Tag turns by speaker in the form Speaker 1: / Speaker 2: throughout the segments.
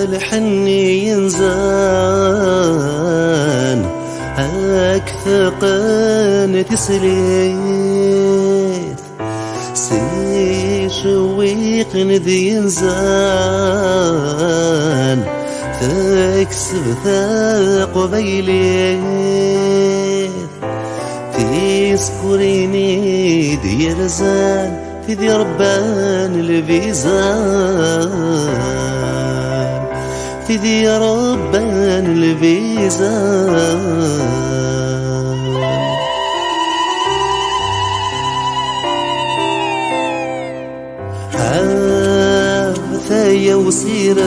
Speaker 1: الحني ينزان أكثقن تسليت سيشويقن ذي ينزان تكسب ثاق بيليت تذكريني دي رزان في ذي ربان الفيزان في ذي ربان الفيزان ثايا وسيرام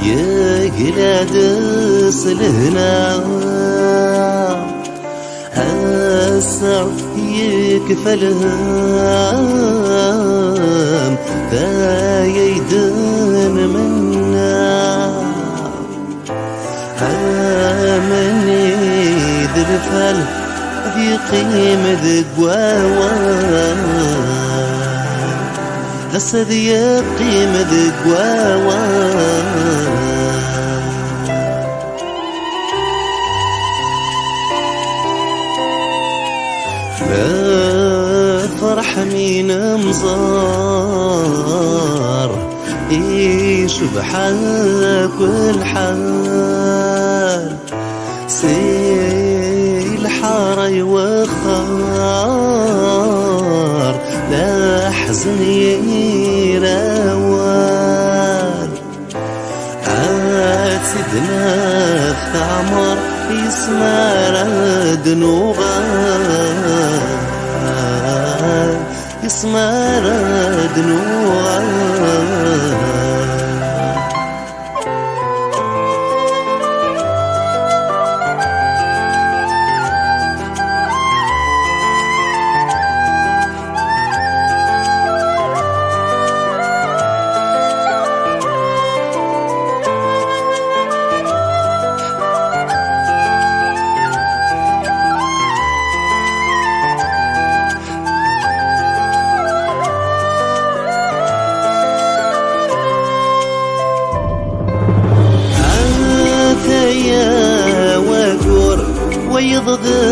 Speaker 1: يا قلادس لهنا السعف يكفلهم ذا يدن منا مني ذرفل في قيمة قواوان لسد يقيمة قواوان لا فرح مين مزار يشبحك والحال سيل حاري وخار لا حزن يراوال عاد سيدنا الثعمر يسمى رد نوغال يسمى رد نوغال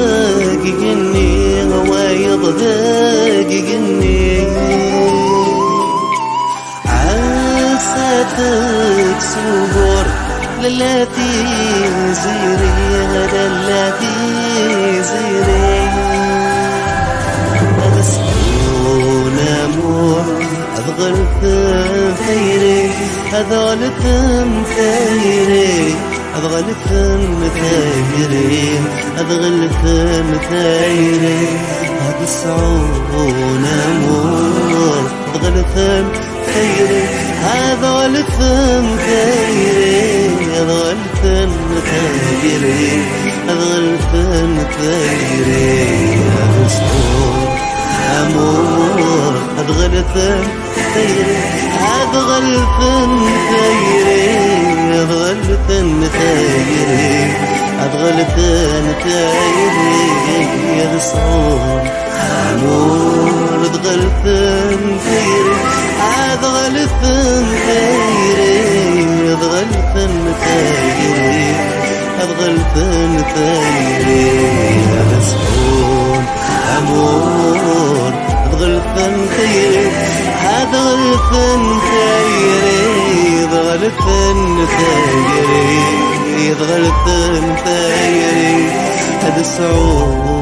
Speaker 1: ويضدقني ويضدقني عساتك سهور للاتي زيري للاتي زيري أسكون أمور أضغل ثيري أذول ثيري أضغل ثيري أضغل ثيري هاد السعون أمور أضغل ثيري أضغل ثيري أضغل ثيري أضغل ثيري هاد السعون أمور أضغل ثيري أضغل ثيري أضغل ثيري أضغل ثيري يا الصون أمور أضغل ثيري أضغل ثيري أضغل ثيري أضغل ثيري يا الصون أمور أضغل ثيري أضغل ثيري أضغل ثيري يضغل ثيري هذا الصعود